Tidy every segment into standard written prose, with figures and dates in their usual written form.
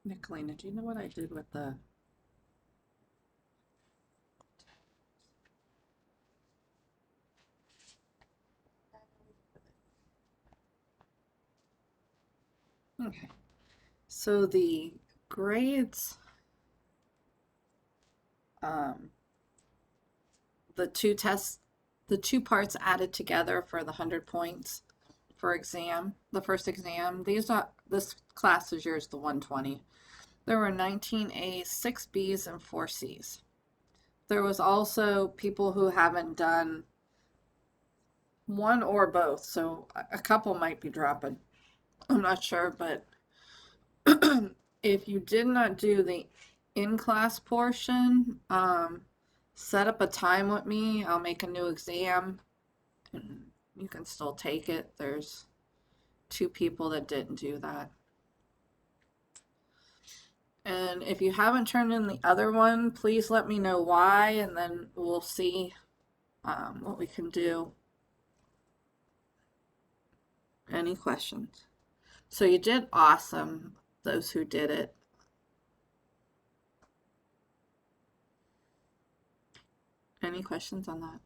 Nicolina, do you know what I did with the? Okay. So the grades, um, the two tests, the two parts added together for the 100 points for exam, the first exam. This class is yours, the 120. There were 19 A's, 6 B's, and 4 C's. There was also people who haven't done one or both, so a couple might be dropping. I'm not sure, but if you did not do the in-class portion, set up a time with me. I'll make a new exam and you can still take it. There's 2 people that didn't do that. And if you haven't turned in the other one, please let me know why, and then we'll see what we can do. Any questions? So you did awesome, those who did it. Any questions on that?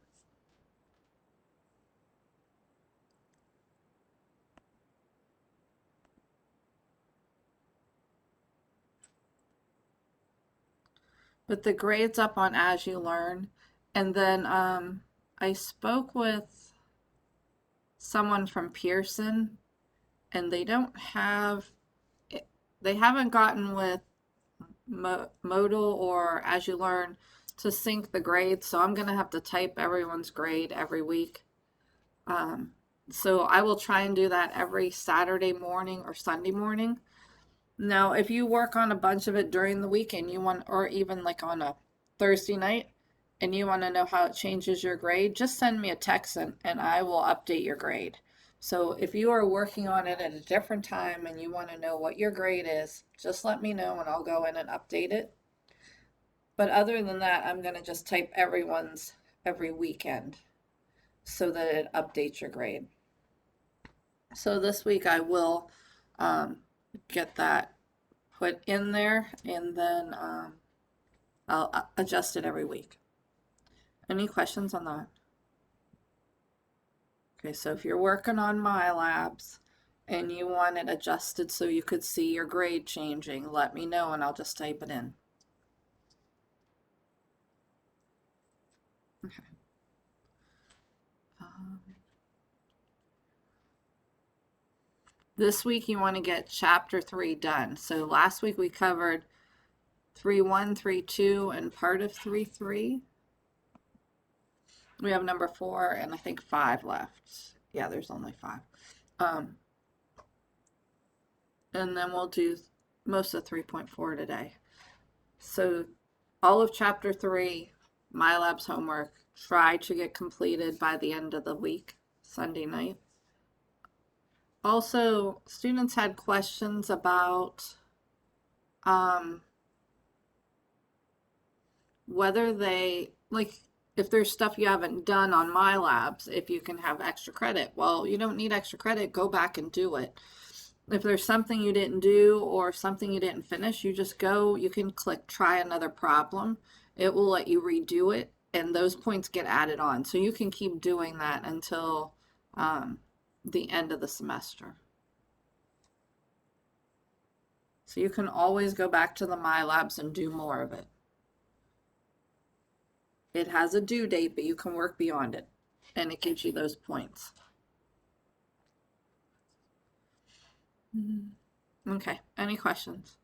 But the grades up on As You Learn. And then I spoke with someone from Pearson, and they don't have, they haven't gotten with Modal or As You Learn to sync the grades, so I'm going to have to type everyone's grade every week. So I will try and do that every Saturday morning or Sunday morning. Now, if you work on a bunch of it during the week and you want, or even like on a Thursday night, and you want to know how it changes your grade, just send me a text and I will update your grade. So if you are working on it at a different time and you want to know what your grade is, just let me know and I'll go in and update it. But other than that, I'm going to just type everyone's every weekend so that it updates your grade. So this week I will get that put in there and then I'll adjust it every week. Any questions on that? Okay, so if you're working on MyLabs and you want it adjusted so you could see your grade changing, let me know and I'll just type it in. Okay. This week you want to get chapter 3 done. So last week we covered 3.1, 3.2, and part of 3.3. We have number 4 and I think 5 left. Yeah, there's only 5. And then we'll do most of 3.4 today. So all of chapter 3, MyLab's homework, try to get completed by the end of the week, Sunday night. Also, students had questions about whether they, like, if there's stuff you haven't done on MyLabs, if you can have extra credit. Well, you don't need extra credit, go back and do it. If there's something you didn't do or something you didn't finish, you just go, you can click try another problem. It will let you redo it and those points get added on. So you can keep doing that until the end of the semester. So you can always go back to the MyLabs and do more of it. It has a due date, but you can work beyond it and it gives you those points. Okay, any questions?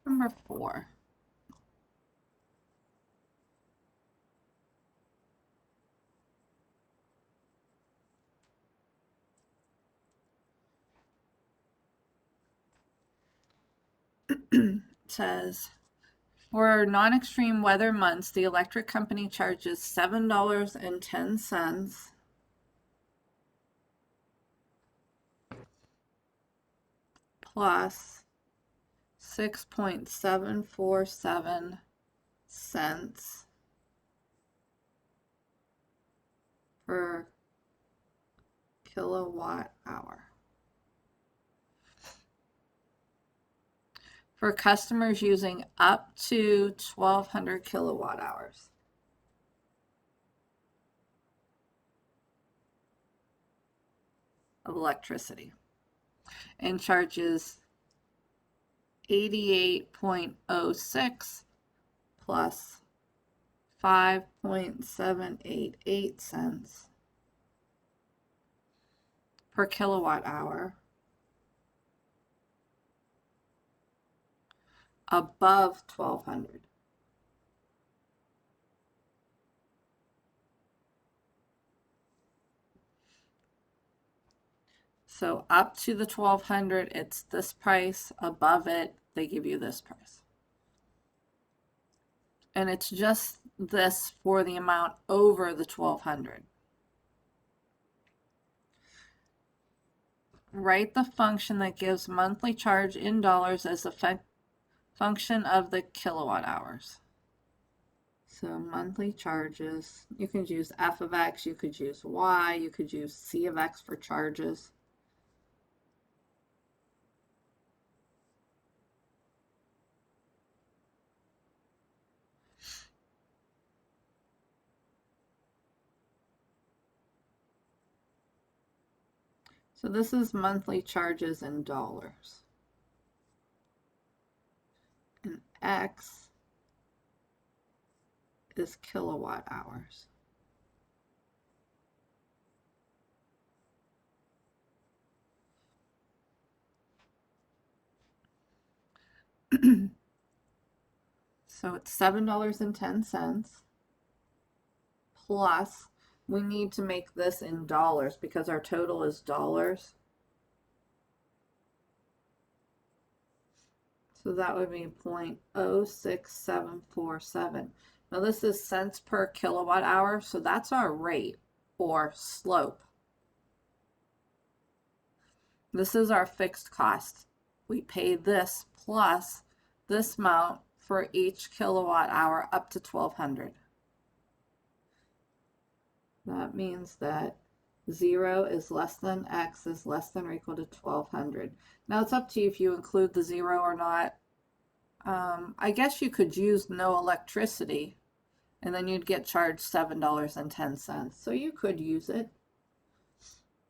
Number 4. Says, for non-extreme weather months, the electric company charges $7.10 plus 6.747 cents for kilowatt hour. For customers using up to 1,200 kilowatt hours. Of electricity, and charges 88.06 plus 5.788 cents per kilowatt hour above 1,200. So up to the 1,200, it's this price. Above it, they give you this price. And it's just this for the amount over the 1,200. Write the function that gives monthly charge in dollars as a function of the kilowatt hours. So monthly charges, you could use f of x, you could use y, you could use c of x for charges. So this is monthly charges in dollars. And x is kilowatt hours. So it's $7.10 plus we need to make this in dollars because our total is dollars. So that would be 0.06747. Now this is cents per kilowatt hour, so that's our rate or slope. This is our fixed cost. We pay this plus this amount for each kilowatt hour up to 1,200. That means that 0 is less than x is less than or equal to 1,200. Now it's up to you if you include the 0 or not. I guess you could use no electricity and then you'd get charged $7.10. So you could use it.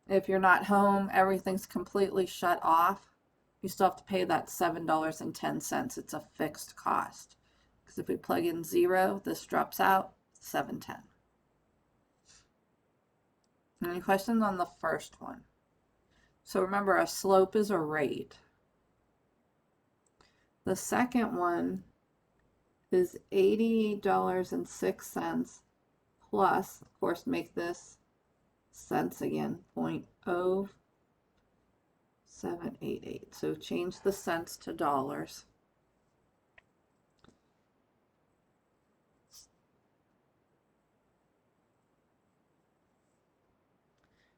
If you're not home, everything's completely shut off, you still have to pay that $7.10. It's a fixed cost. Because if we plug in 0, this drops out, $7.10. Any questions on the first one? So remember, a slope is a rate. The second one is $88.06 plus, of course, make this cents again, 0.0788. So change the cents to dollars.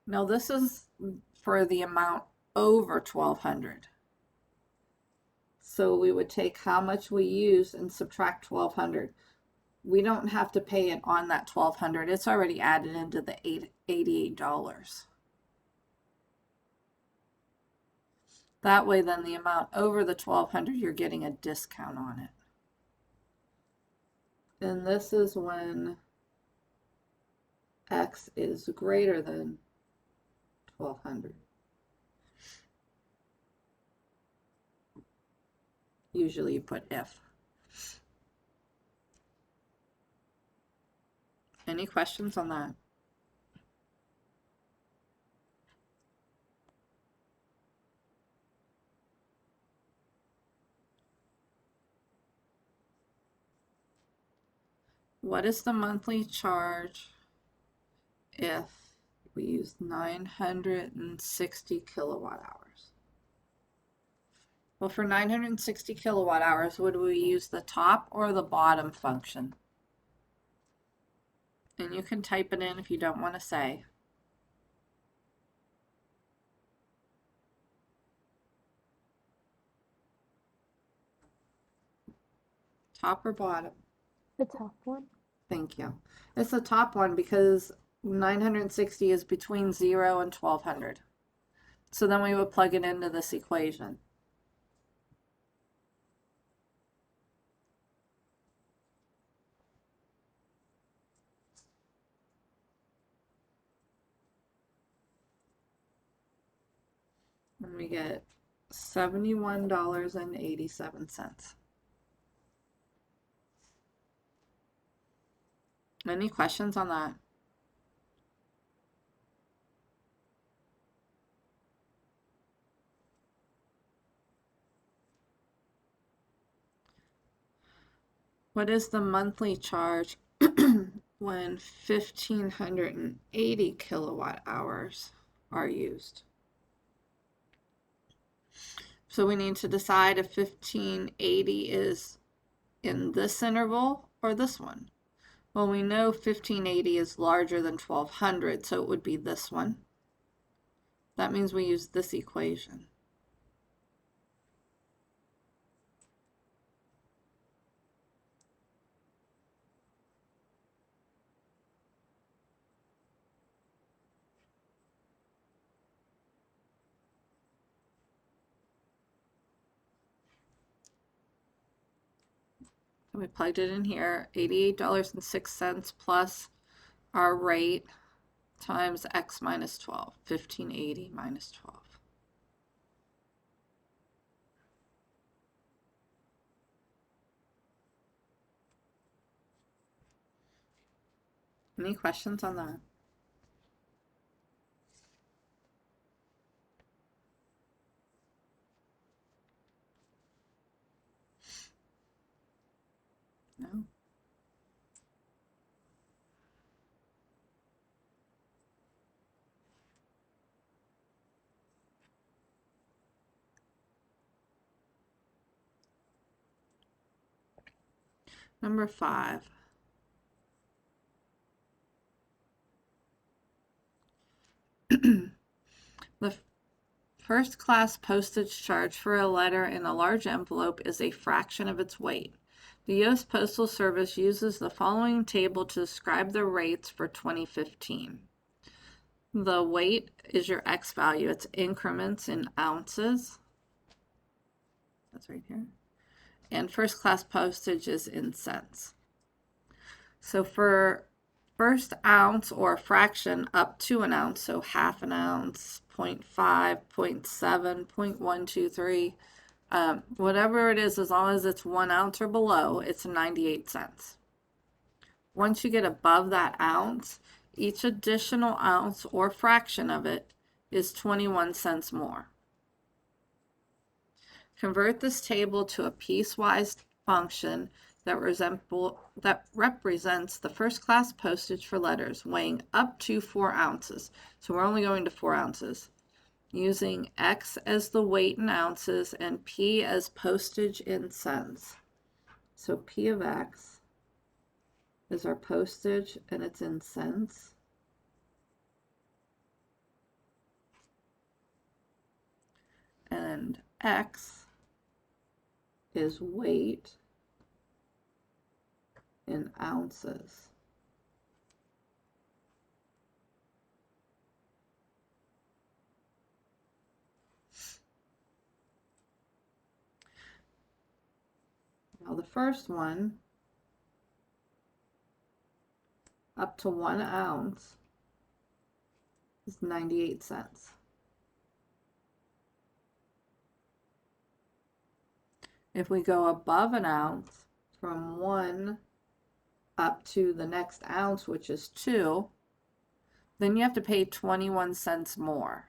Now this is for the amount over 1,200. So we would take how much we use and subtract 1,200. We don't have to pay it on that 1,200. It's already added into the $88. That way then the amount over the 1,200, you're getting a discount on it. And this is when x is greater than 1,200. Usually you put if. Any questions on that? What is the monthly charge if we use 960 kilowatt hours? Well, for 960 kilowatt hours, would we use the top or the bottom function? And you can type it in if you don't want to say. Top or bottom? The top one. Thank you. It's the top one because 960 is between 0 and 1200. So then we would plug it into this equation. And we get $71.87. Any questions on that? What is the monthly charge when 1,580 kilowatt hours are used? So we need to decide if 1,580 is in this interval or this one. Well, we know 1,580 is larger than 1,200, so it would be this one. That means we use this equation. And we plugged it in here, $88.06 plus our rate times x minus 12, 1,580 minus 12. Any questions on that? No? Number 5. The first class postage charge for a letter in a large envelope is a fraction of its weight. The U.S. Postal Service uses the following table to describe the rates for 2015. The weight is your X value. It's increments in ounces. That's right here. And first class postage is in cents. So for first ounce or fraction up to an ounce, so half an ounce, 0.5, 0.7, 0.123, whatever it is, as long as it's 1 ounce or below, it's 98 cents. Once you get above that ounce, each additional ounce or fraction of it is 21 cents more. Convert this table to a piecewise function that represents the first class postage for letters weighing up to 4 ounces. So we're only going to 4 ounces. Using X as the weight in ounces and P as postage in cents. So P of X is our postage and it's in cents. And X is weight in ounces. Now the first one, up to 1 ounce, is 98 cents. If we go above an ounce, from 1 up to the next ounce, which is 2, then you have to pay 21 cents more.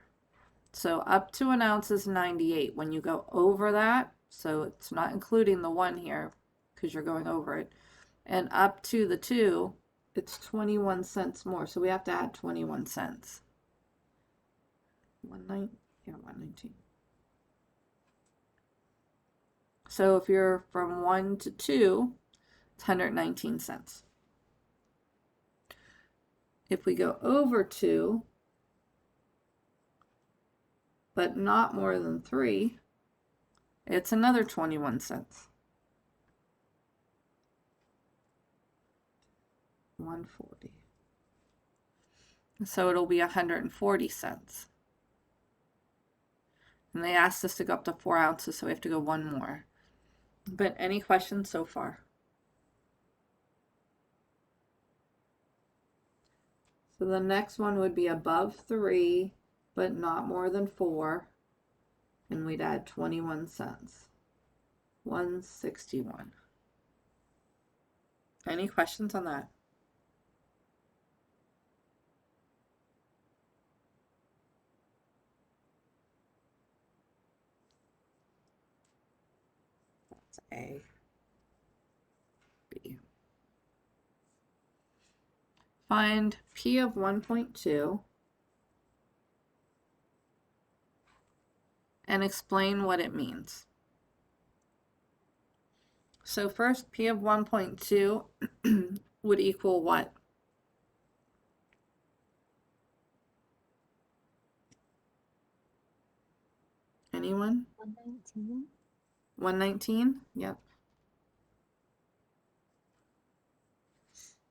So up to an ounce is 98. When you go over that, so it's not including the 1 here because you're going over it, and up to the 2, it's 21 cents more. So we have to add 21 cents. 119. So if you're from 1 to 2, it's 119 cents. If we go over 2, but not more than 3, it's another 21 cents. 140. So it'll be 140 cents. And they asked us to go up to 4 ounces, so we have to go one more. But any questions so far? So the next one would be above 3, but not more than 4. And we'd add 21 cents. 161. Any questions on that? That's A. B. Find P of 1.2 and explain what it means. So first, P of 1.2 would equal what? Anyone? 119. 119? Yep.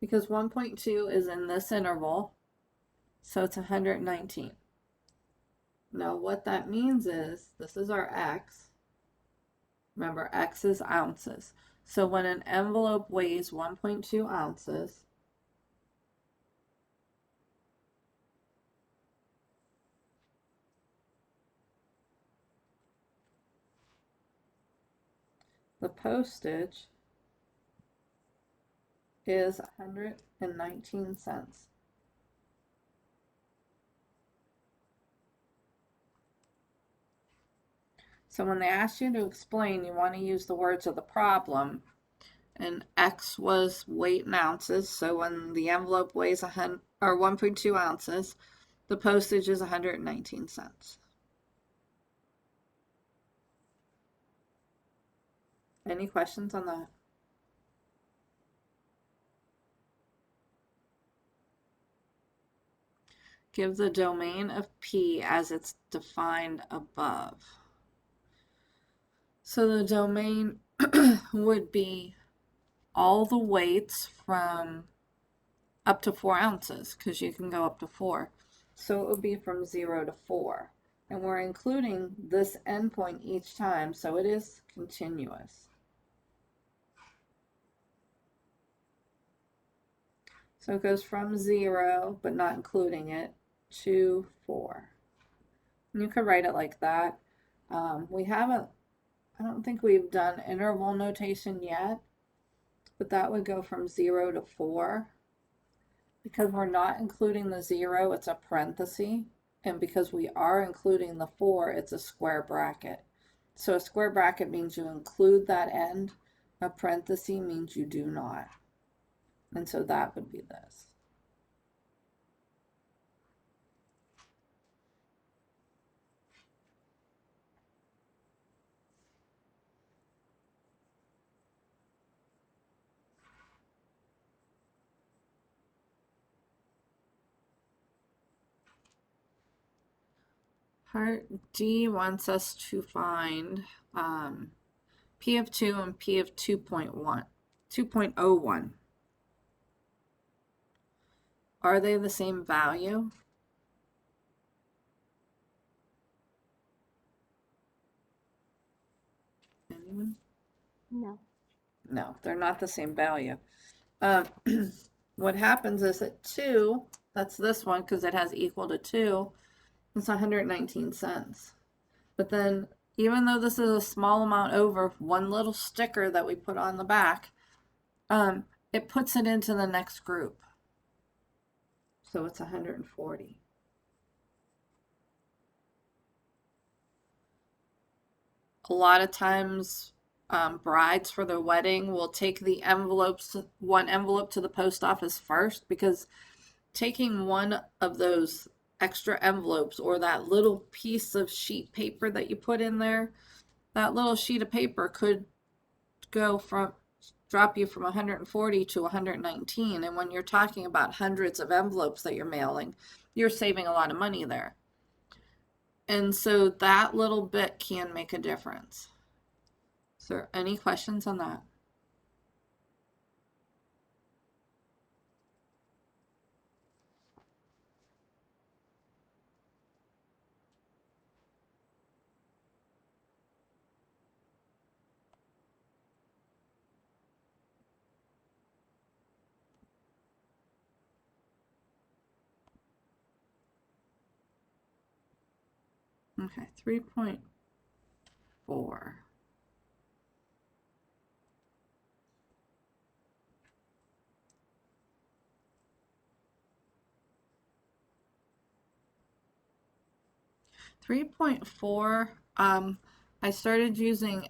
Because 1.2 is in this interval, so it's 119. Now what that means is, this is our X. Remember, X is ounces. So when an envelope weighs 1.2 ounces, the postage is 119 cents. So when they ask you to explain, you want to use the words of the problem. And X was weight in ounces. So when the envelope weighs 1.2 ounces, the postage is 119 cents. Any questions on that? Give the domain of P as it's defined above. So the domain would be all the weights from up to 4 ounces, because you can go up to 4. So it would be from 0 to 4. And we're including this endpoint each time, so it is continuous. So it goes from 0, but not including it, to 4. And you could write it like that. We haven't, I don't think we've done interval notation yet, but that would go from 0 to 4. Because we're not including the 0, it's a parenthesis. And because we are including the 4, it's a square bracket. So a square bracket means you include that end. A parenthesis means you do not. And so that would be this. Part D wants us to find P of 2 and P of 2.01. Are they the same value? Anyone? No. No, they're not the same value. What happens is that 2, that's this one because it has equal to 2, it's 119 cents. But then, even though this is a small amount over one little sticker that we put on the back, it puts it into the next group. So it's 140. A lot of times, brides for their wedding will take the envelopes, one envelope to the post office first, because taking one of those extra envelopes or that little piece of sheet paper that you put in there, that little sheet of paper could drop you from 140 to 119. And when you're talking about hundreds of envelopes that you're mailing, you're saving a lot of money there. And so that little bit can make a difference. Is there any questions on that? Okay, 3.4. I started using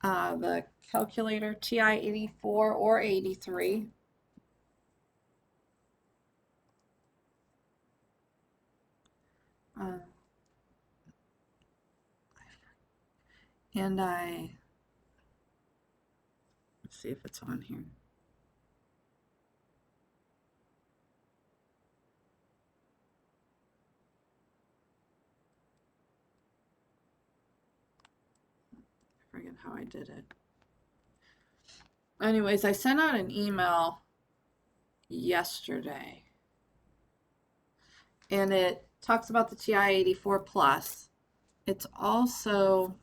the calculator TI-84 or 83. Uh, and let's see if it's on here. I forget how I did it. Anyways, I sent out an email yesterday and it talks about the TI-84 Plus. It's also,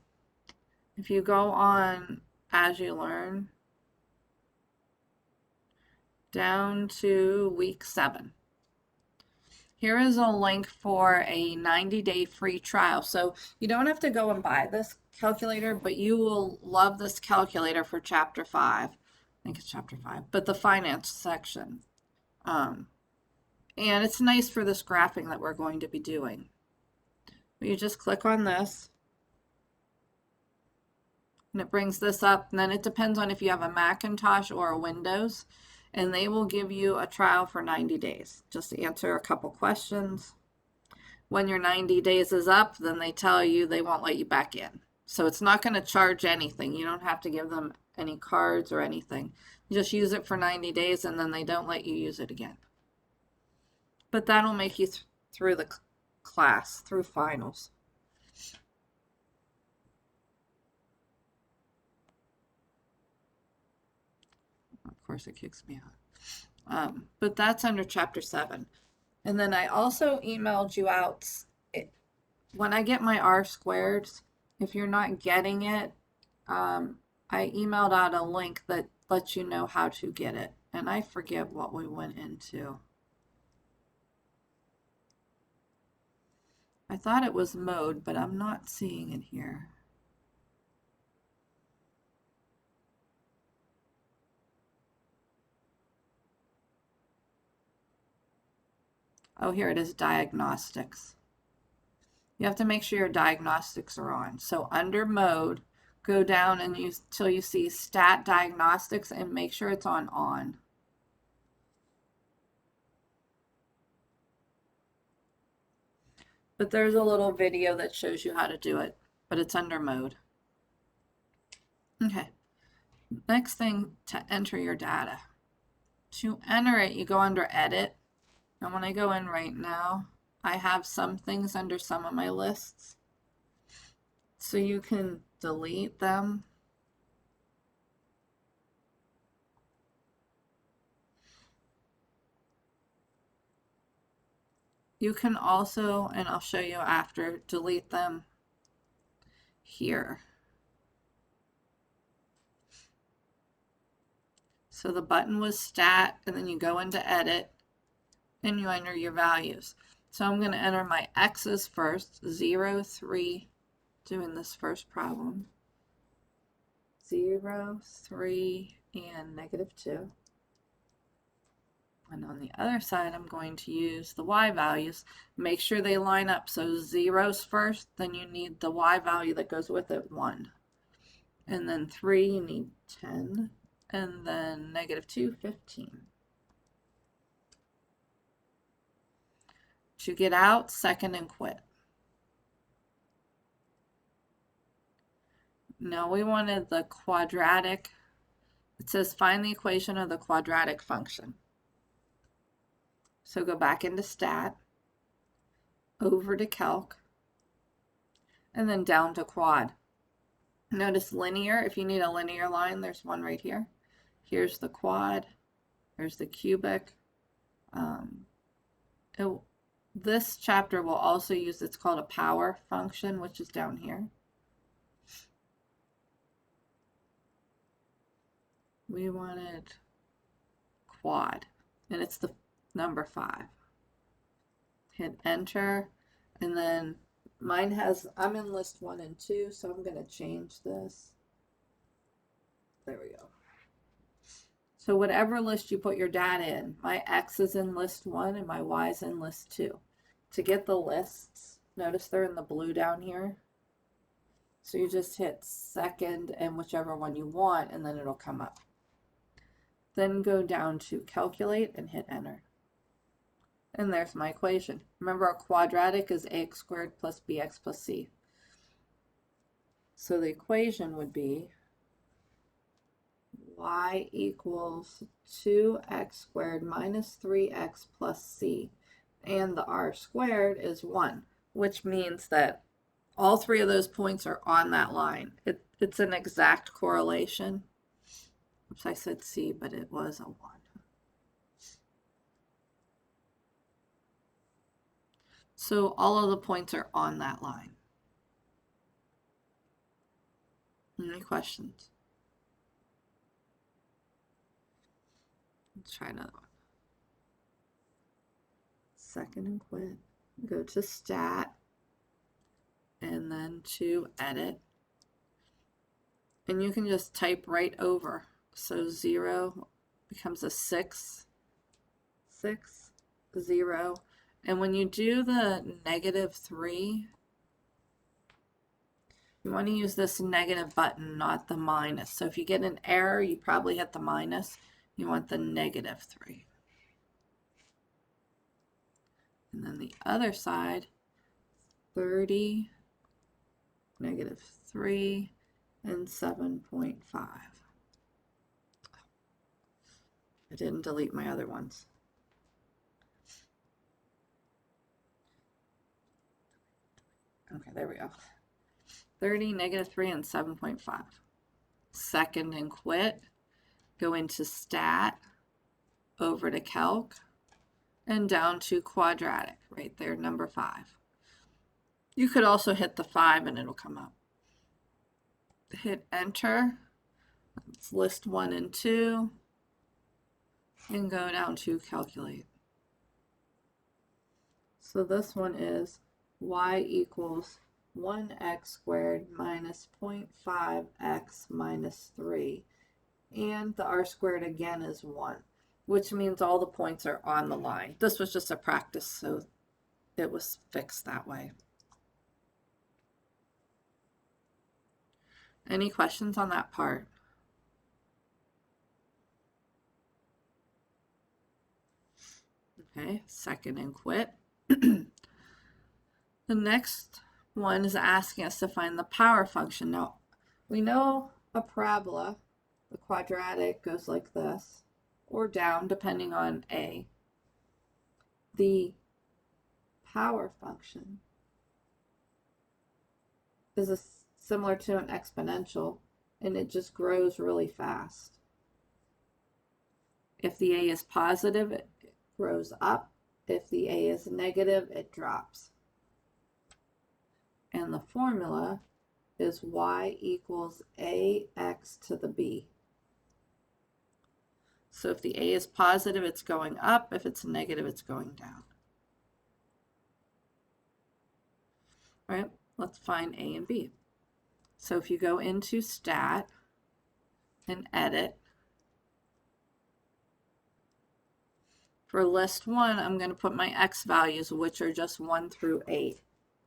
if you go on As You Learn, down to week 7. Here is a link for a 90-day free trial. So you don't have to go and buy this calculator, but you will love this calculator for chapter 5. I think it's chapter 5, but the finance section. Um, and it's nice for this graphing that we're going to be doing. You just click on this and it brings this up, and then it depends on if you have a Macintosh or a Windows, and they will give you a trial for 90 days. Just to answer a couple questions. When your 90 days is up, then they tell you they won't let you back in. So it's not going to charge anything. You don't have to give them any cards or anything. You just use it for 90 days and then they don't let you use it again. But that'll make you through the class, through finals. Of course, it kicks me out. But that's under chapter 7. And then I also emailed you out when I get my R squareds. If you're not getting it, I emailed out a link that lets you know how to get it. And I forget what we went into. I thought it was mode, but I'm not seeing it here. Oh, here it is, diagnostics. You have to make sure your diagnostics are on. So under mode, go down and till you see stat diagnostics and make sure it's on. But there's a little video that shows you how to do it, but it's under mode. Okay, next thing, to enter your data. To enter it, you go under edit. And when I go in right now, I have some things under some of my lists. So you can delete them. You can also, and I'll show you after, delete them here. So the button was stat, and then you go into edit, and you enter your values. So I'm going to enter my x's first, 0, 3, doing this first problem. 0, 3, and -2. And on the other side, I'm going to use the y values. Make sure they line up. So zeros first, then you need the y value that goes with it, 1. And then 3, you need 10. And then -2, 15. To get out, second and quit. Now we wanted the quadratic. It says find the equation of the quadratic function. So go back into stat, over to calc, and then down to quad. Notice linear. If you need a linear line, there's one right here. Here's the quad. There's the cubic. This chapter will also use, it's called a power function, which is down here. We wanted quad, and it's the number 5. Hit enter, and then Mine has, I'm in list 1 and 2, so I'm going to change this. There we go. So whatever list you put your data in, my X is in list 1 and my Y is in list 2. To get the lists, notice they're in the blue down here. So you just hit second and whichever one you want, and then it'll come up. Then go down to calculate and hit enter. And there's my equation. Remember, our quadratic is ax squared plus bx plus c. So the equation would be y equals 2x squared minus 3x plus c. And the r squared is 1, which means that all three of those points are on that line. It's an exact correlation. Oops, I said c, but it was a 1. So all of the points are on that line. Any questions? Let's try another one. Second and quit. Go to stat and then to edit. And you can just type right over. So 0 becomes a 6, 6, 0. And when you do the -3, you want to use this negative button, not the minus. So if you get an error, you probably hit the minus. You want the -3. And then the other side, 30, -3, and 7.5. I didn't delete my other ones. Okay, there we go. 30, -3, and 7.5. Second and quit. Go into stat, over to calc, and down to quadratic, right there, number 5. You could also hit the 5 and it'll come up. Hit enter. It's list 1 and 2. And go down to calculate. So this one is y equals 1x squared minus 0.5x minus 3. And the r squared again is 1, which means all the points are on the line. This was just a practice, so it was fixed that way. Any questions on that part? Okay, second and quit. The next one is asking us to find the power function. Now, we know a parabola, the quadratic goes like this, or down, depending on A. The power function is similar to an exponential, and it just grows really fast. If the A is positive, it grows up. If the A is negative, it drops. And the formula is y equals ax to the b. So if the A is positive, it's going up. If it's negative, it's going down. All right, let's find A and B. So if you go into stat and edit, for list 1, I'm going to put my x values, which are just 1 through 8.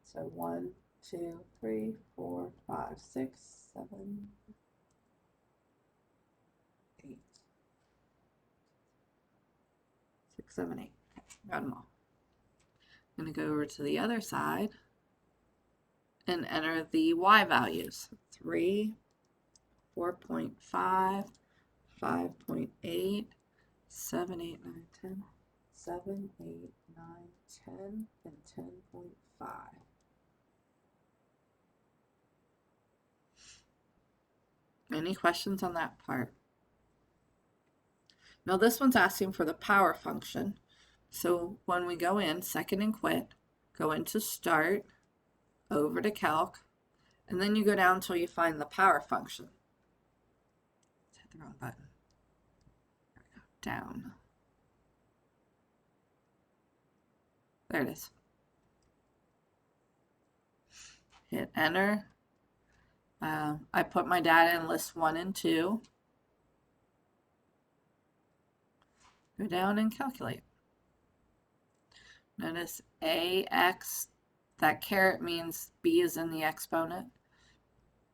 So 1, 2, 3, 4, 5, 6, 7, 8. 6, 7, 8. Okay, got them all. I'm going to go over to the other side and enter the y values. 3, 4.5, 5.8, 7, 8, 9, 10, 7, 8, 9, 10, and 10.5. Any questions on that part? Now this one's asking for the power function. So when we go in, second and quit, go into start, over to calc, and then you go down until you find the power function. Hit the wrong button. There we go. Down. There it is. hit enter. I put my data in list 1 and 2. Go down and calculate. Notice AX, that caret means B is in the exponent.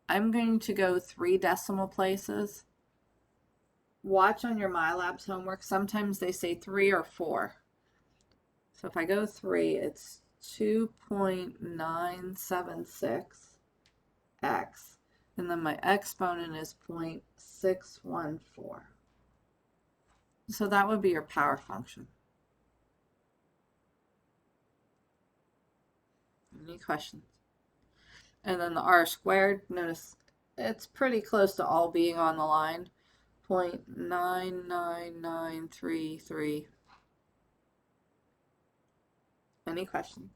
I'm going to go 3 decimal places. Watch on your MyLabs homework. Sometimes they say 3 or 4. So if I go 3, it's 2.976 x. And then my exponent is 0.614. So that would be your power function. Any questions? And then the r squared, notice it's pretty close to all being on the line. 0.99933. Any questions?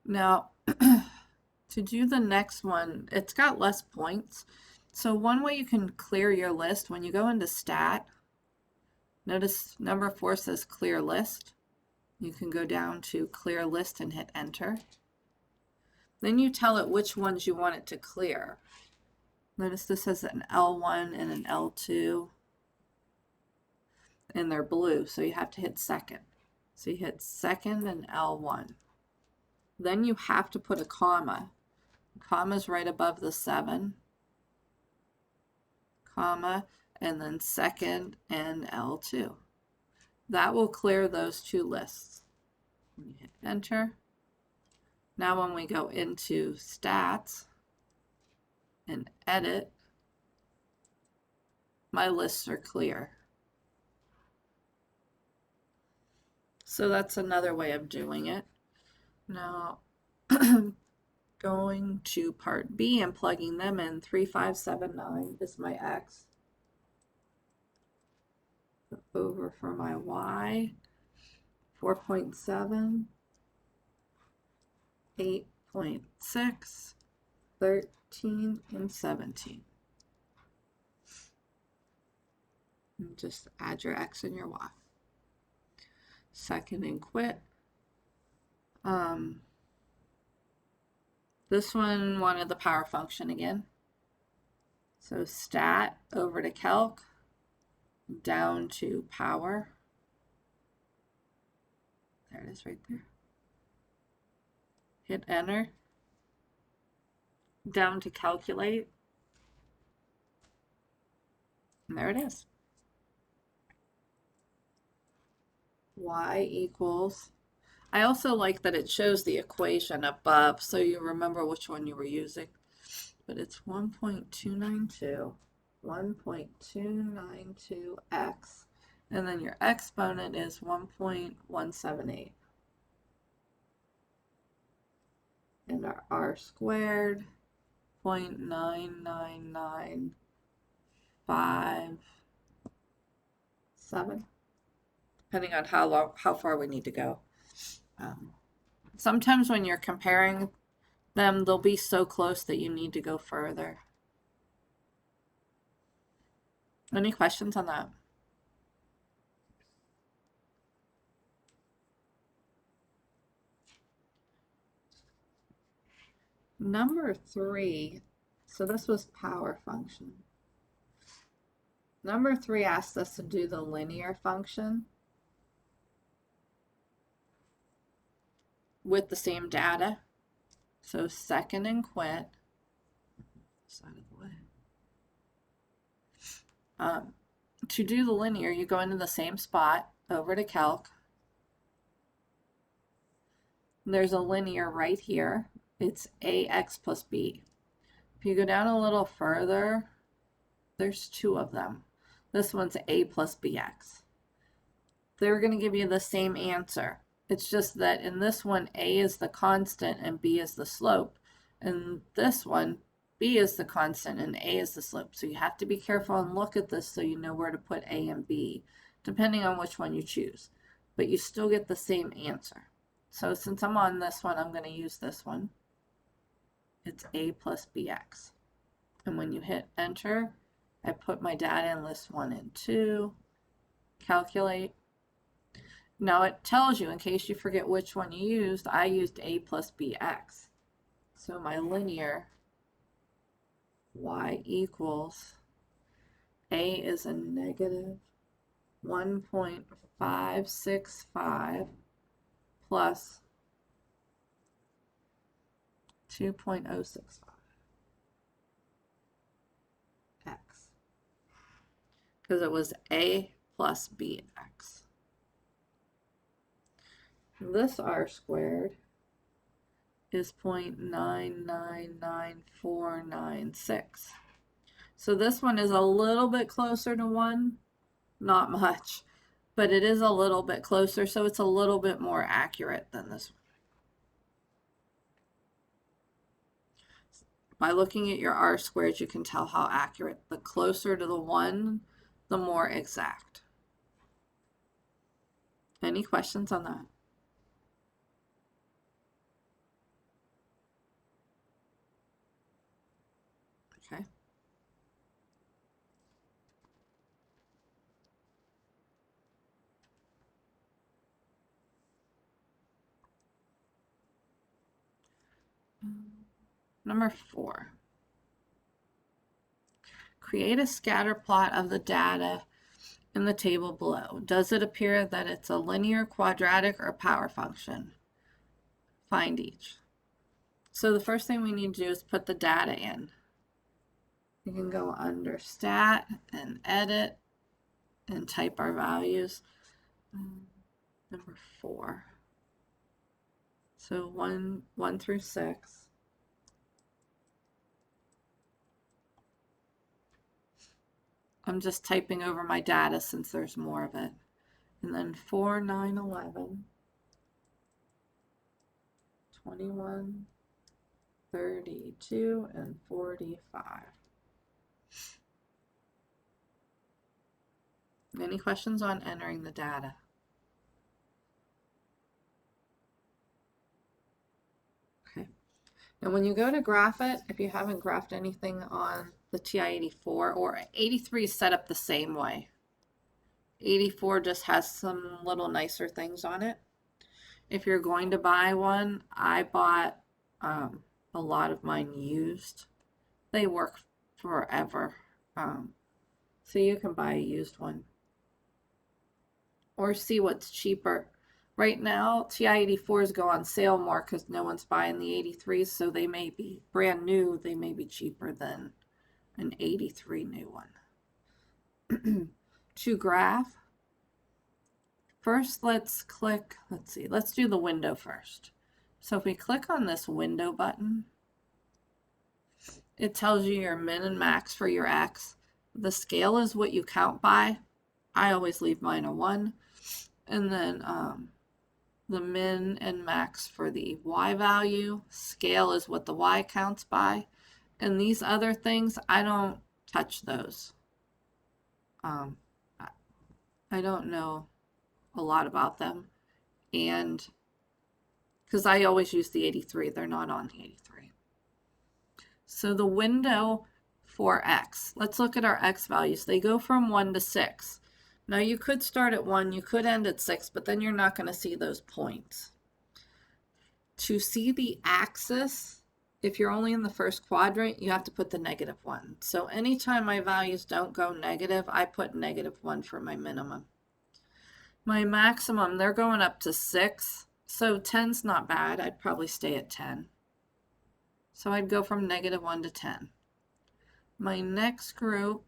Now, to do the next one, it's got less points. So one way you can clear your list, when you go into stat, notice number 4 says clear list. You can go down to clear list and hit enter. Then you tell it which ones you want it to clear. Notice this has an L1 and an L2, and they're blue, so you have to hit second. So you hit second and L1. Then you have to put a comma. Comma's right above the 7, comma, and then second and L2. That will clear those 2 lists. You hit enter. Now when we go into stats and edit, my lists are clear. So that's another way of doing it. Now, going to part B and plugging them in, 3579 is my X. Over for my Y, 4.7, 8.6, 13, and 17. And just add your X and your Y. Second and quit. This one wanted the power function again. So stat over to calc, down to power. There it is right there. Hit enter. Down to calculate. And there it is. Y equals. I also like that it shows the equation above so you remember which one you were using. But it's 1.292, 1.292x, and then your exponent is 1.178. And our r squared, 0.99957, depending on how far we need to go. Sometimes when you're comparing them, they'll be so close that you need to go further. Any questions on that? Number 3, so this was power function. Number 3 asked us to do the linear function with the same data. So second and quit. Side of the way. To do the linear, you go into the same spot, over to calc. There's a linear right here. It's ax plus b. If you go down a little further, there's 2 of them. This one's a plus bx. They're going to give you the same answer. It's just that in this one, a is the constant and b is the slope. In this one, b is the constant and a is the slope. So you have to be careful and look at this so you know where to put a and b, depending on which one you choose. But you still get the same answer. So since I'm on this one, I'm going to use this one. It's a plus bx. And when you hit enter, I put my data in list 1 and 2, calculate. Now it tells you, in case you forget which one you used, I used a plus bx. So my linear y equals a is a negative 1.565 plus 2.065 x, because it was a plus bx. This r squared is 0.999496. So this one is a little bit closer to 1, not much, but it is a little bit closer, so it's a little bit more accurate than this one. By looking at your r squared, you can tell how accurate. The closer to the 1, the more exact. Any questions on that? Okay. Number 4. Create a scatter plot of the data in the table below. Does it appear that it's a linear, quadratic, or power function? Find each. So the first thing we need to do is put the data in. We can go under stat and edit and type our values. Number 4. So 1 through 6. I'm just typing over my data since there's more of it. And then 4, 9, 11, 21, 32, and 45. Any questions on entering the data? Okay. Now when you go to graph it, if you haven't graphed anything on the TI-84, or 83 is set up the same way. 84 just has some little nicer things on it. If you're going to buy one, I bought a lot of mine used. They work forever. So you can buy a used one. Or see what's cheaper. Right now, TI-84s go on sale more because no one's buying the 83s, so they may be brand new. They may be cheaper than an 83 new one. To graph, first let's do the window first. So if we click on this window button, it tells you your min and max for your X. The scale is what you count by. I always leave mine a 1. And then the min and max for the Y value. Scale is what the Y counts by. And these other things, I don't touch those. I don't know a lot about them. And because I always use the 83, they're not on the 83. So the window for X, let's look at our X values. They go from 1 to 6. Now you could start at 1, you could end at 6, but then you're not going to see those points. To see the axis, if you're only in the first quadrant, you have to put the -1. So anytime my values don't go negative, I put -1 for my minimum. My maximum, they're going up to 6. So 10's not bad. I'd probably stay at 10. So I'd go from -1 to 10. My next group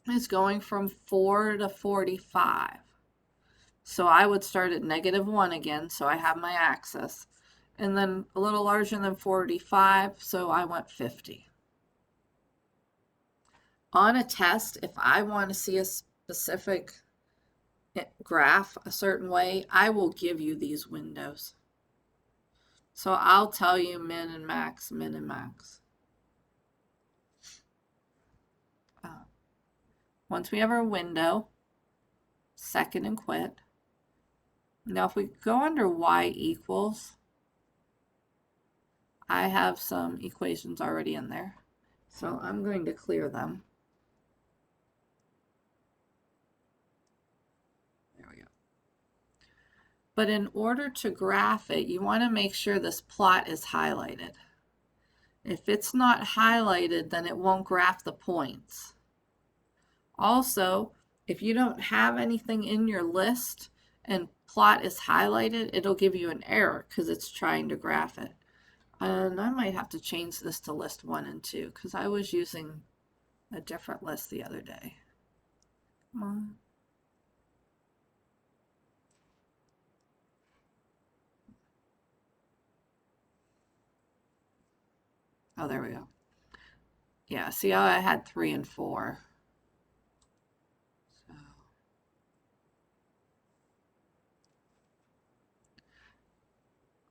is going from 4 to 45. So I would start at -1 again, so I have my axis. And then a little larger than 45, so I went 50. On a test, if I want to see a specific graph a certain way, I will give you these windows. So I'll tell you min and max, min and max. Once we have our window, second and quit. Now if we go under y equals, I have some equations already in there. So I'm going to clear them. There we go. But in order to graph it, you want to make sure this plot is highlighted. If it's not highlighted, then it won't graph the points. Also, if you don't have anything in your list and plot is highlighted, it'll give you an error because it's trying to graph it. And I might have to change this to list 1 and 2 because I was using a different list the other day. Come on. Oh, there we go. Yeah, see how I had 3 and 4. So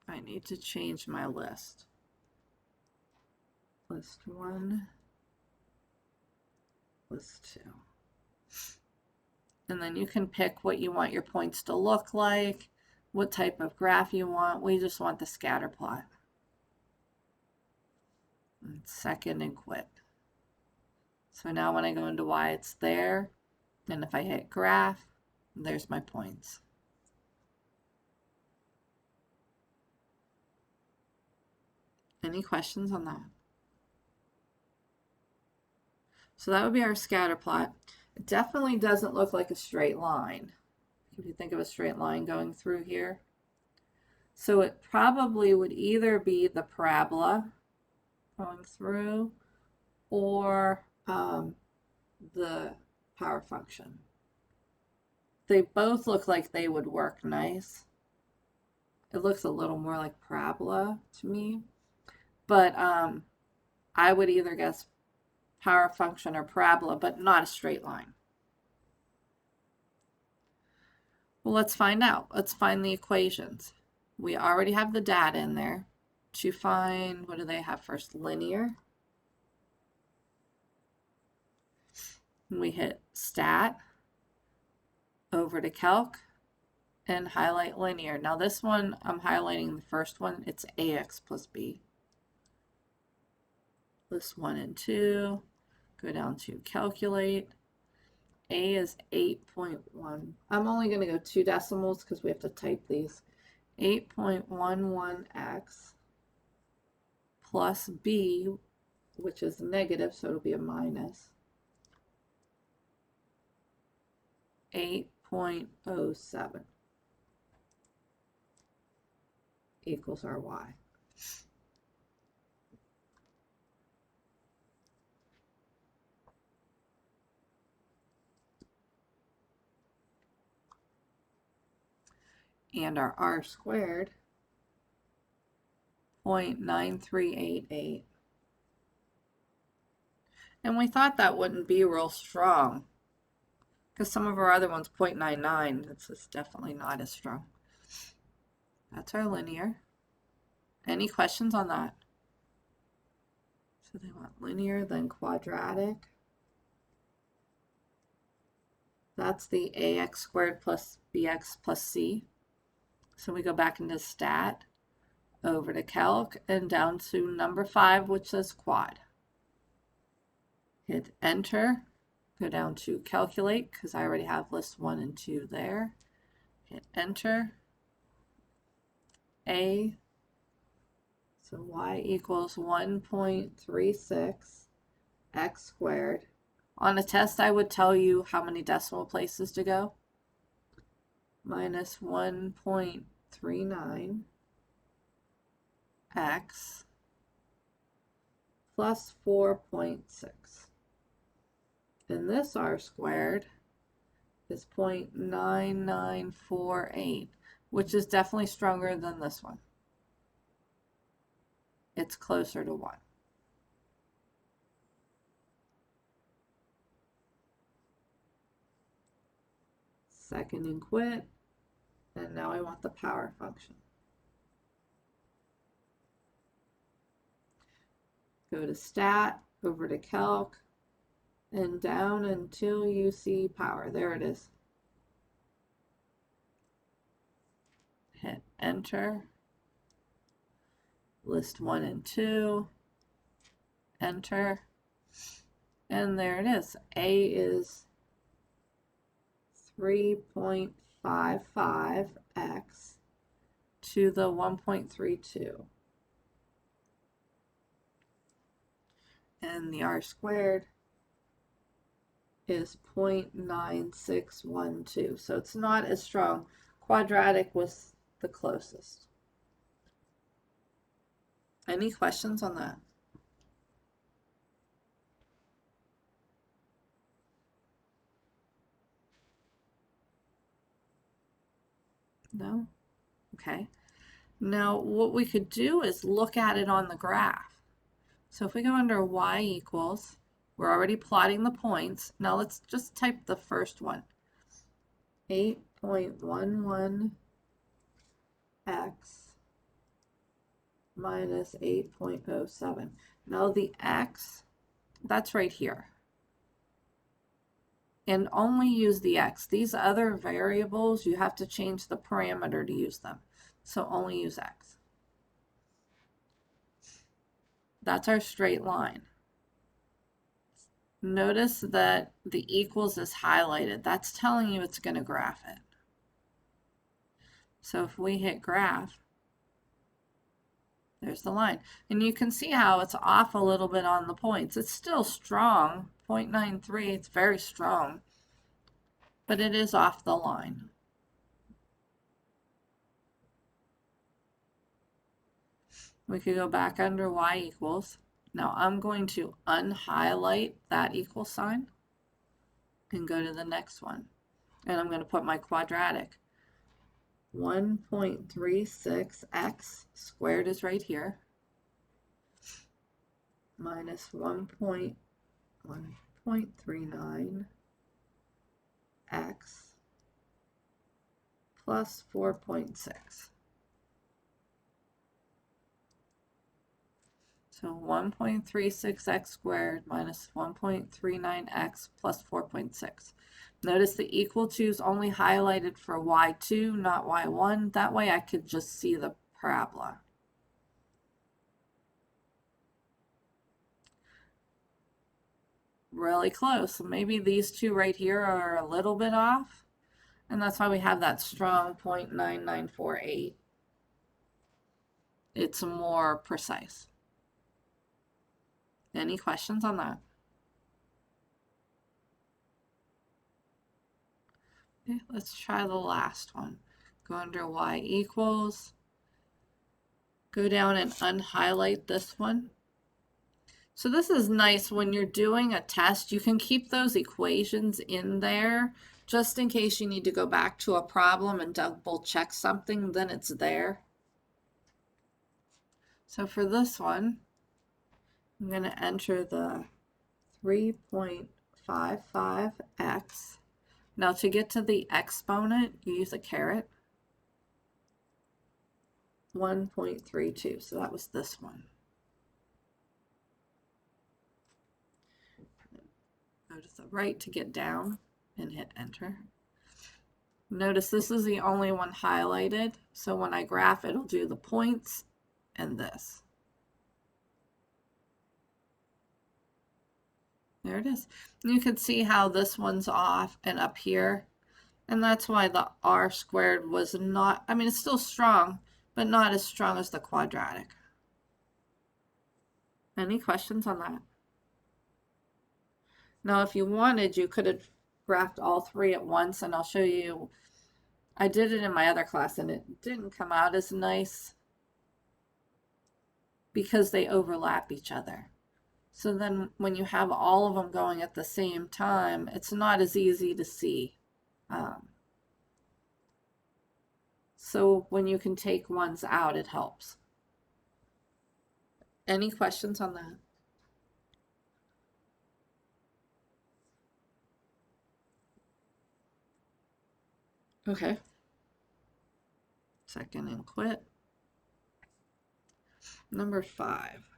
I need to change my list. List 1, list 2. And then you can pick what you want your points to look like, what type of graph you want. We just want the scatter plot. And second and quit. So now when I go into why it's there, and if I hit graph, there's my points. Any questions on that? So that would be our scatter plot. It definitely doesn't look like a straight line. If you think of a straight line going through here. So it probably would either be the parabola going through or the power function. They both look like they would work nice. It looks a little more like parabola to me, but I would either guess power function or parabola, but not a straight line. Well, let's find out. Let's find the equations. We already have the data in there. To find, what do they have first? Linear. We hit stat, over to calc, and highlight linear. Now this one, I'm highlighting the first one. It's ax plus b. List 1 and 2. Go down to calculate. A is 8.1. I'm only going to go 2 decimals because we have to type these. 8.11x plus b, which is negative, so it'll be a minus. 8.07 equals our y. And our r squared, 0.9388. And we thought that wouldn't be real strong because some of our other ones, 0.99, this is definitely not as strong. That's our linear. Any questions on that? So they want linear, then quadratic. That's the ax squared plus bx plus c. So we go back into stat, over to calc, and down to number 5, which says quad. Hit enter, go down to calculate, because I already have list 1 and 2 there. Hit enter, a, so y equals 1.36 x squared. On a test, I would tell you how many decimal places to go. Minus 1.39 x plus 4.6. And this r squared is 0.9948, which is definitely stronger than this one. It's closer to 1. Second and quit. And now I want the power function. Go to stat, over to calc, and down until you see power. There it is. Hit enter. List 1 and 2. Enter. And there it is. A is 3.55x to the 1.32. And the r squared is 0.9612. So it's not as strong. Quadratic was the closest. Any questions on that? No? Okay. Now what we could do is look at it on the graph. So if we go under y equals, we're already plotting the points. Now let's just type the first one. 8.11 x minus 8.07. Now the x, that's right here. And only use the x. These other variables, you have to change the parameter to use them. So only use x. That's our straight line. Notice that the equals is highlighted. That's telling you it's going to graph it. So if we hit graph, there's the line. And you can see how it's off a little bit on the points. It's still strong, 0.93, it's very strong, but it is off the line. We could go back under y equals. Now I'm going to unhighlight that equal sign and go to the next one. And I'm going to put my quadratic. 1.36x squared is right here, minus 1.39x plus 4.6. So 1.36x squared minus 1.39x plus 4.6. Notice the equal to is only highlighted for y2, not y1. That way I could just see the parabola. Really close. Maybe these two right here are a little bit off. And that's why we have that strong 0.9948. It's more precise. Any questions on that? Okay, let's try the last one. Go under y equals. Go down and unhighlight this one. So this is nice when you're doing a test. You can keep those equations in there just in case you need to go back to a problem and double check something, then it's there. So for this one, I'm going to enter the 3.55x. Now to get to the exponent, you use a caret. 1.32, so that was this one. Go to the right to get down and hit enter. Notice this is the only one highlighted, so when I graph it'll do the points and this. There it is. And you can see how this one's off and up here, and that's why the r squared was not, I mean it's still strong, but not as strong as the quadratic. Any questions on that? Now if you wanted, you could have graphed all three at once, and I'll show you. I did it in my other class and it didn't come out as nice because they overlap each other. So then when you have all of them going at the same time, it's not as easy to see. So when you can take ones out, it helps. Any questions on that? Okay. Second and quit. Number 5.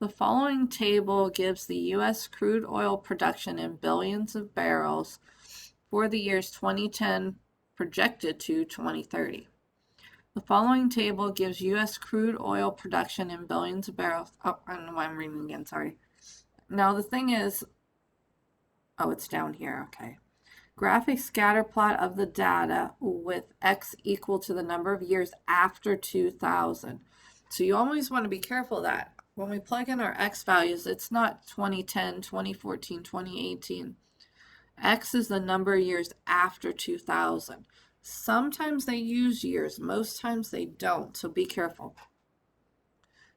The following table gives the U.S. crude oil production in billions of barrels for the years 2010 projected to 2030. The following table gives U.S. crude oil production in billions of barrels. Oh, I don't know why I'm reading again, sorry. Now the thing is, Oh, it's down here. Okay. Graph a scatter plot of the data with x equal to the number of years after 2000. So you always want to be careful of that. When we plug in our x values, it's not 2010, 2014, 2018. X is the number of years after 2000. Sometimes they use years, most times they don't, so be careful.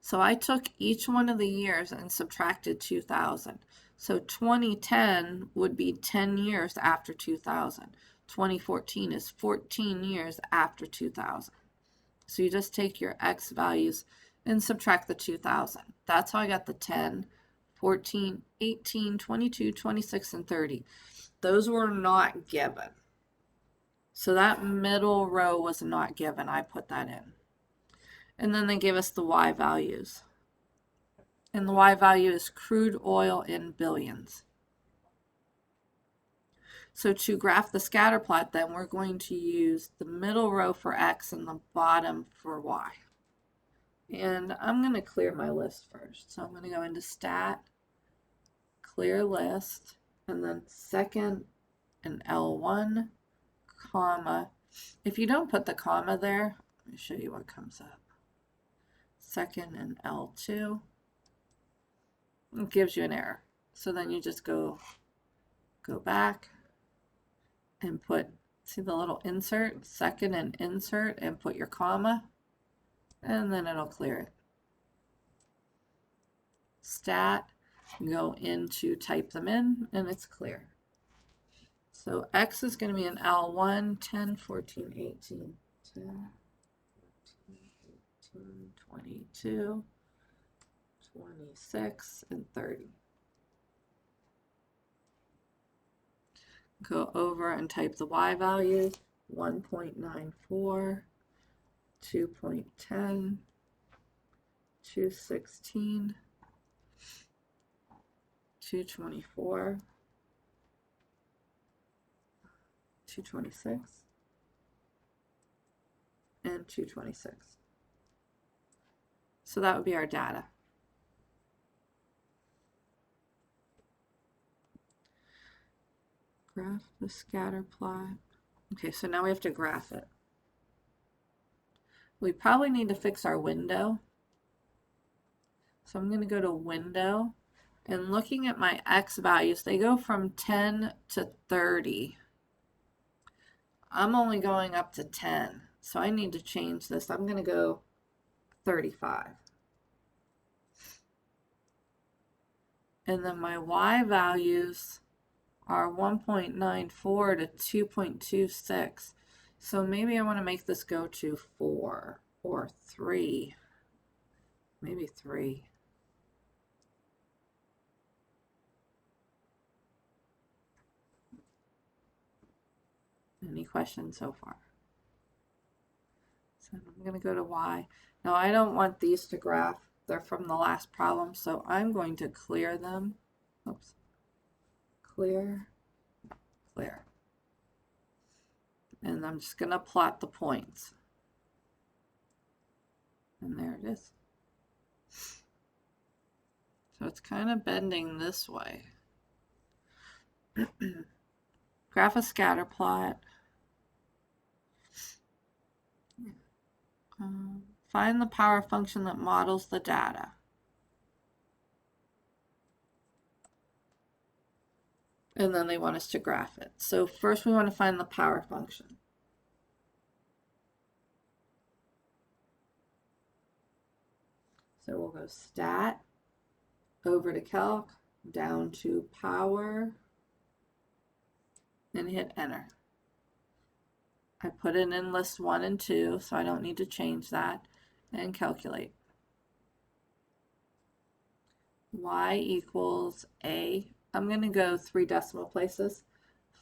So I took each one of the years and subtracted 2000. So 2010 would be 10 years after 2000. 2014 is 14 years after 2000. So you just take your X values and subtract the 2000. That's how I got the 10, 14, 18, 22, 26, and 30. Those were not given. So that middle row was not given. I put that in. And then they gave us the Y values. And the Y value is crude oil in billions. So to graph the scatter plot, then we're going to use the middle row for X and the bottom for Y. And I'm going to clear my list first. So I'm going to go into Stat, Clear List, and then second and L1, comma. If you don't put the comma there, let me show you what comes up. Second and L2. It gives you an error. So then you just go back and put, see the little insert, second and insert, and put your comma, and then it'll clear it. Stat, go into type them in, and it's clear. So X is going to be an L1, 10, 14, 18, 10, 14, 18, 22, 26, and 30. Go over and type the Y values, 1.94, 2.10, 216, 224, 226, and 226. So that would be our data. Graph the scatter plot. Okay, so now we have to graph it. We probably need to fix our window. So I'm going to go to Window, and looking at my X values, they go from 10 to 30. I'm only going up to 10, so I need to change this. I'm going to go 35. And then my Y values are 1.94 to 2.26. So maybe I want to make this go to 4 or 3. Maybe 3. Any questions so far? So I'm going to go to Y. Now I don't want these to graph. They're from the last problem, so I'm going to clear them. Oops. Clear, clear. And I'm just going to plot the points. And there it is. So it's kind of bending this way. Graph a scatter plot. Find the power function that models the data. And then they want us to graph it. So first we want to find the power function. So we'll go Stat, over to Calc, down to Power, and hit Enter. I put it in list 1 and 2, so I don't need to change that, and calculate. Y equals A. I'm going to go 3 decimal places,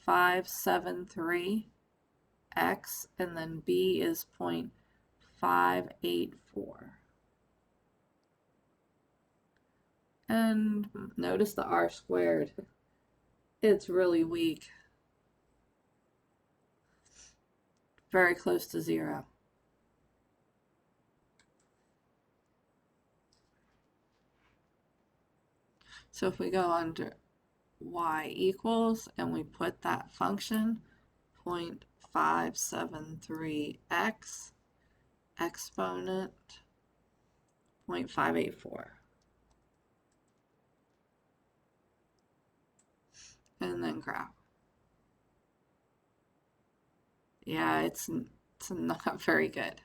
573, X, and then B is 0.584. And notice the R squared. It's really weak. Very close to 0. So if we go under y equals, and we put that function 0.573x exponent 0.584. And then graph. Yeah, it's not very good.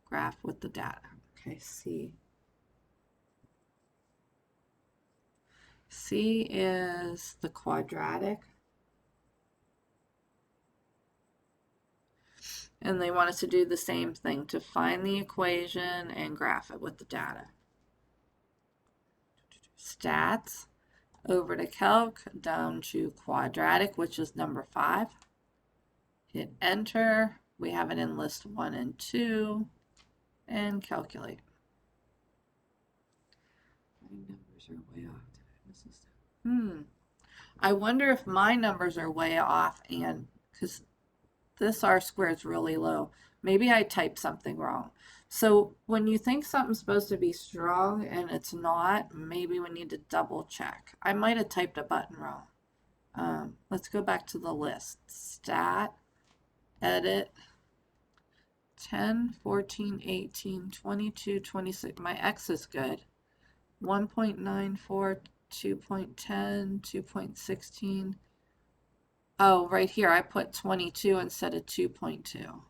Graph with the data. Okay, C. C is the quadratic. And they want us to do the same thing, to find the equation and graph it with the data. Stats, over to calc, down to quadratic, which is number 5. Hit enter. We have it in list 1 and 2. And calculate. My numbers are way off. I wonder if my numbers are way off, and because this R squared is really low. Maybe I typed something wrong. So when you think something's supposed to be strong and it's not, maybe we need to double check. I might have typed a button wrong. Let's go back to the list. Stat, edit, 10, 14, 18, 22, 26. My X is good. 1.94, 2.10, 2.16. Oh, right here, I put 22 instead of 2.2.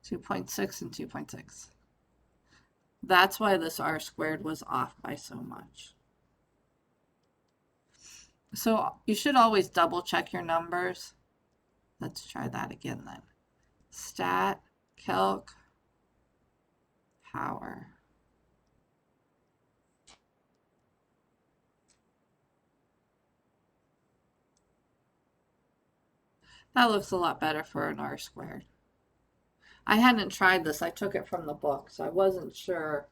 2.6 and 2.6. That's why this R squared was off by so much. So you should always double check your numbers. Let's try that again then. Stat, calc, power. That looks a lot better for an R squared. I hadn't tried this. I took it from the book, so I wasn't sure.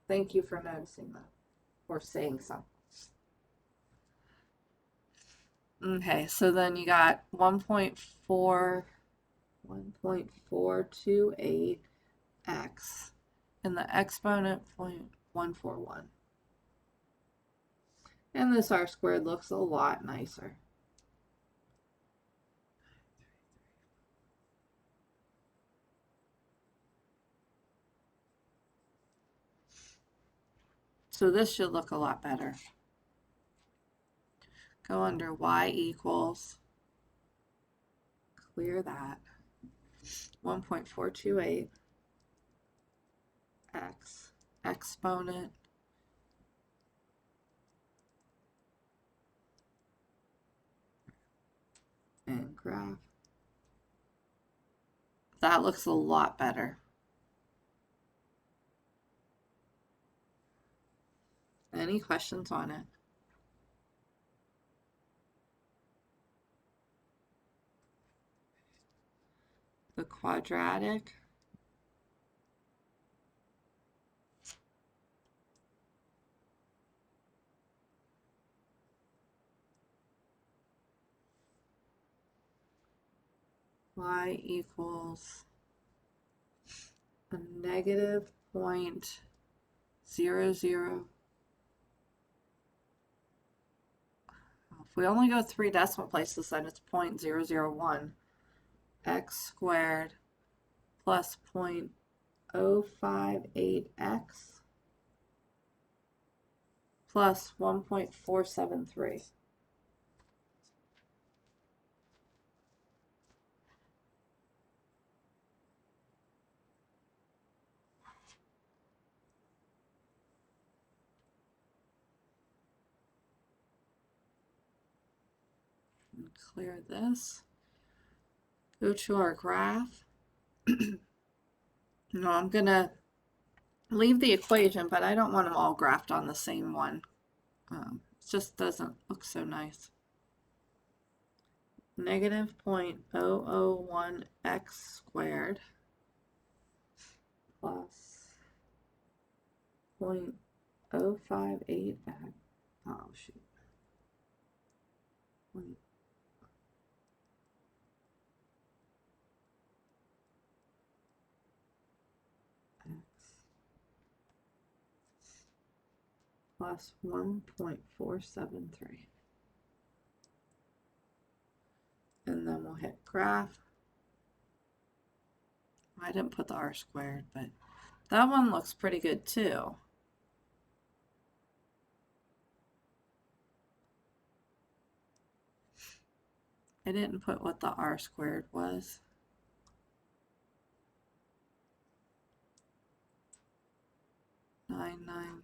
Thank you for noticing that or saying something. Okay, so then you got 1.428x and the exponent 0.141. And this R squared looks a lot nicer. So this should look a lot better. Go under y equals, clear that, 1.428 x exponent and graph. That looks a lot better. Any questions on it? The quadratic. Y equals a negative 0.00. If we only go 3 decimal places, then it's 0.001 x squared plus 0.058x plus 1.473. Clear this. Go to our graph. No, I'm gonna leave the equation, but I don't want them all graphed on the same one. It just doesn't look so nice. Negative 0.001 x squared plus 0.058 x. Oh shoot. 20 x plus 1.473. And then we'll hit graph. I didn't put the r squared, but that one looks pretty good too. I didn't put what the r squared was. Nine.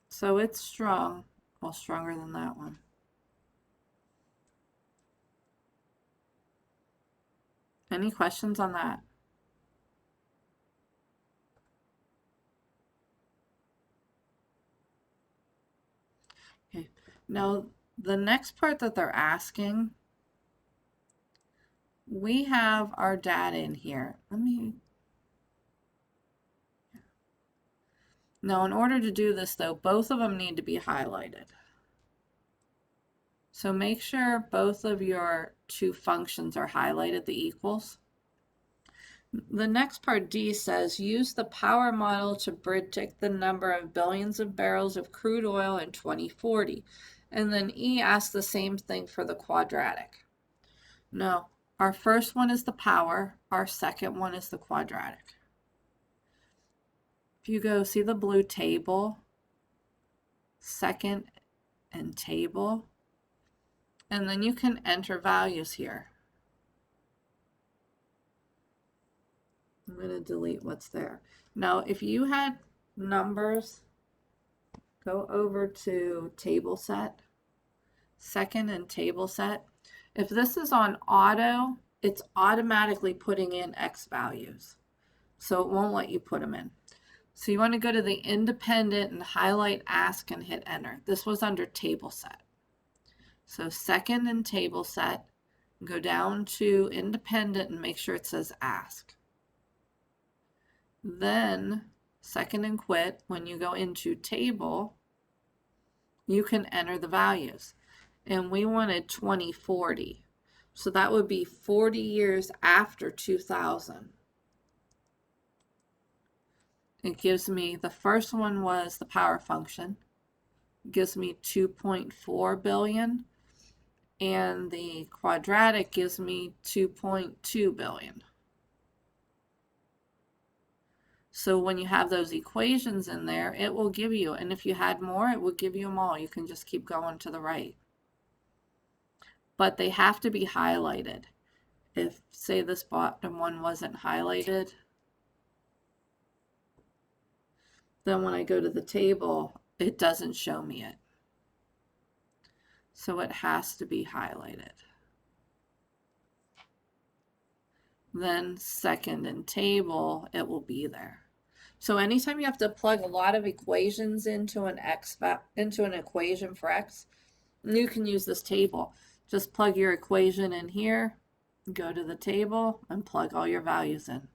So it's strong. Well, stronger than that one. Any questions on that? Okay. Now, the next part that they're asking, we have our data in here. Now, in order to do this, though, both of them need to be highlighted. So make sure both of your two functions are highlighted, the equals. The next part, D, says use the power model to predict the number of billions of barrels of crude oil in 2040. And then E asks the same thing for the quadratic. No, our first one is the power, our second one is the quadratic. If you go see the blue table, second and table, and then you can enter values here. I'm going to delete what's there. Now, if you had numbers, go over to table set, second and table set. If this is on auto, it's automatically putting in X values. So it won't let you put them in. So you want to go to the independent and highlight ask and hit enter. This was under table set. So second and table set, go down to independent and make sure it says ask. Then second and quit, when you go into table, you can enter the values. And we wanted 2040. So that would be 40 years after 2000. It gives me, the first one was the power function. It gives me 2.4 billion. And the quadratic gives me 2.2 billion. So when you have those equations in there, it will give you, and if you had more, it would give you them all. You can just keep going to the right. But they have to be highlighted. If, say, this bottom one wasn't highlighted, then when I go to the table, it doesn't show me it. So it has to be highlighted. Then second and table, it will be there. So anytime you have to plug a lot of equations into an equation for x, you can use this table. Just plug your equation in here, go to the table, and plug all your values in.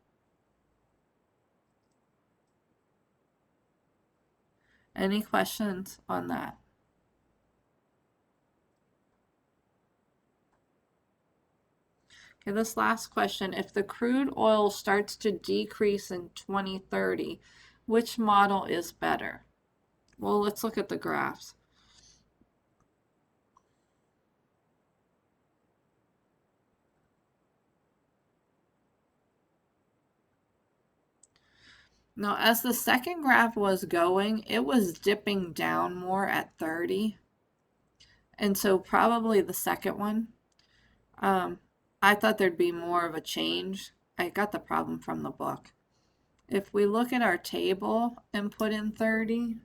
Any questions on that? Okay, this last question, if the crude oil starts to decrease in 2030, which model is better? Well, let's look at the graphs. Now, as the second graph was going, it was dipping down more at 30. And so probably the second one. I thought there'd be more of a change. I got the problem from the book. If we look at our table and put in 30,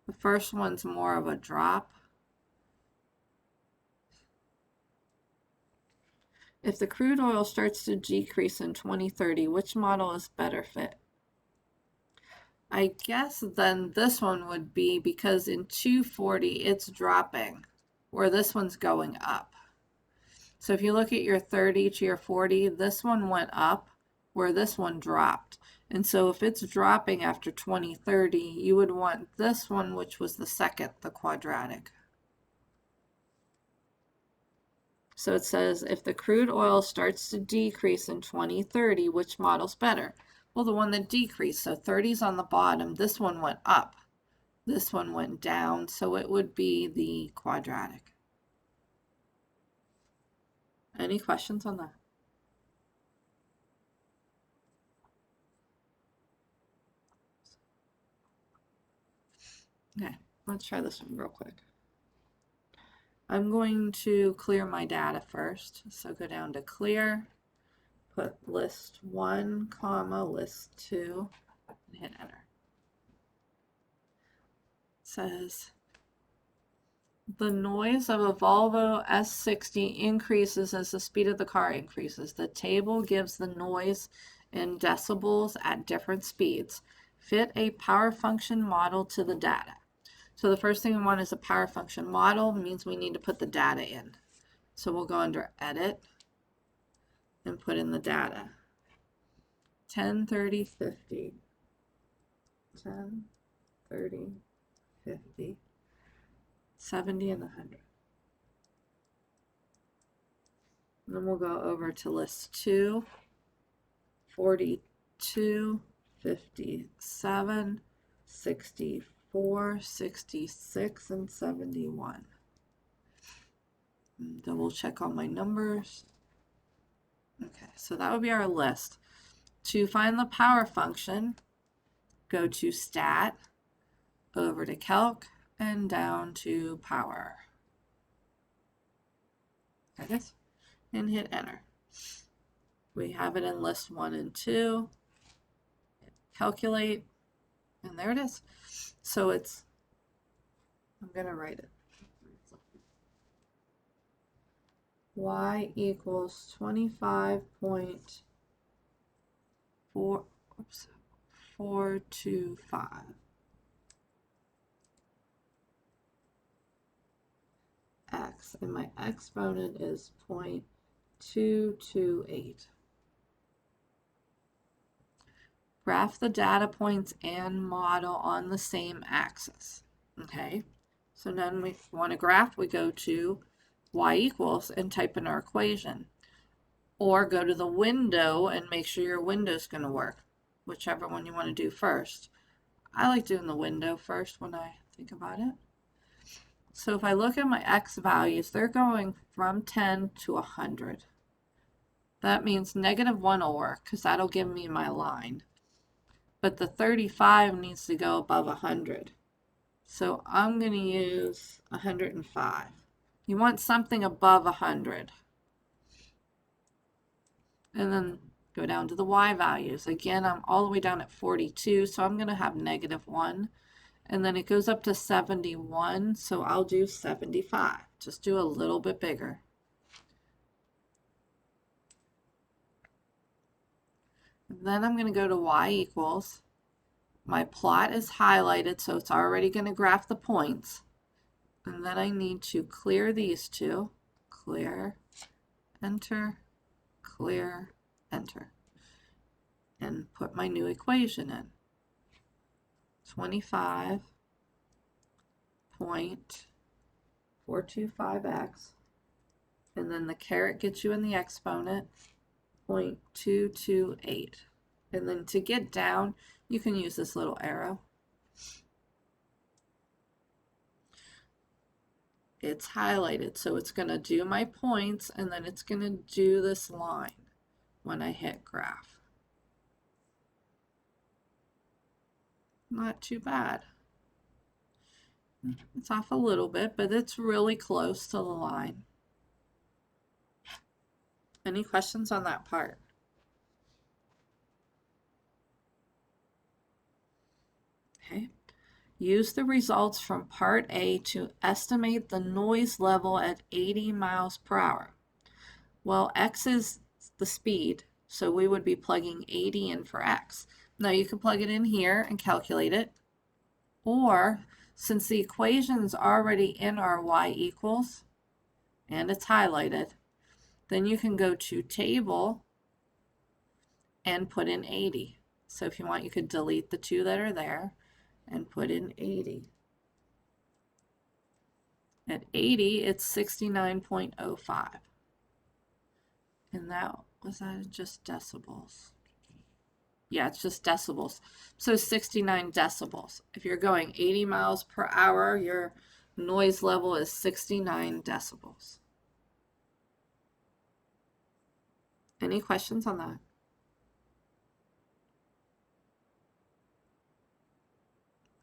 the first one's more of a drop. If the crude oil starts to decrease in 2030, which model is better fit? I guess then this one would be, because in 240 it's dropping, where this one's going up. So if you look at your 30 to your 40, this one went up where this one dropped. And so if it's dropping after 2030, you would want this one, which was the second, the quadratic. So it says, if the crude oil starts to decrease in 2030, which model's better? Well, the one that decreased. So 30 is on the bottom. This one went up. This one went down. So it would be the quadratic. Any questions on that? Okay, let's try this one real quick. I'm going to clear my data first. So go down to clear, put list 1, comma, list 2, and hit enter. It says, the noise of a Volvo S60 increases as the speed of the car increases. The table gives the noise in decibels at different speeds. Fit a power function model to the data. So the first thing we want is a power function model, means we need to put the data in. So we'll go under edit and put in the data. 10, 30, 50. 10, 30, 50, 70, and 100. And then we'll go over to list 2, 42, 57, 64, 66, and 71. And double check all my numbers. Okay, so that would be our list. To find the power function, go to stat, over to calc, and down to power. There it is. And hit enter. We have it in list 1 and 2. Calculate, and there it is. So it's, I'm going to write it. Y equals 25.425. X, and my exponent is 0.228. Graph the data points and model on the same axis. Okay, so then we want to graph, we go to y equals and type in our equation. Or go to the window and make sure your window is going to work, whichever one you want to do first. I like doing the window first when I think about it. So if I look at my x values, they're going from 10 to 100. That means -1 will work because that'll give me my line. But the 35 needs to go above 100. So I'm going to use 105. You want something above 100. And then go down to the y values. Again, I'm all the way down at 42, so I'm going to have -1. And then it goes up to 71, so I'll do 75. Just do a little bit bigger. And then I'm going to go to y equals. My plot is highlighted, so it's already going to graph the points. And then I need to clear these two. Clear, enter, clear, enter. And put my new equation in. 25.425x, and then the caret gets you in the exponent, 0.228. And then to get down, you can use this little arrow. It's highlighted, so it's going to do my points, and then it's going to do this line when I hit graph. Not too bad. It's off a little bit, but it's really close to the line. Any questions on that part? Okay. Use the results from part A to estimate the noise level at 80 miles per hour. Well, X is the speed, so we would be plugging 80 in for X. Now you can plug it in here and calculate it, or since the equation's already in our y equals, and it's highlighted, then you can go to table and put in 80. So if you want, you could delete the two that are there and put in 80. At 80, it's 69.05. And that just decibels? Yeah, it's just decibels. So 69 decibels. If you're going 80 miles per hour, your noise level is 69 decibels. Any questions on that?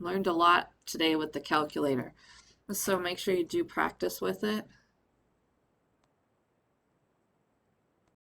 Learned a lot today with the calculator. So make sure you do practice with it.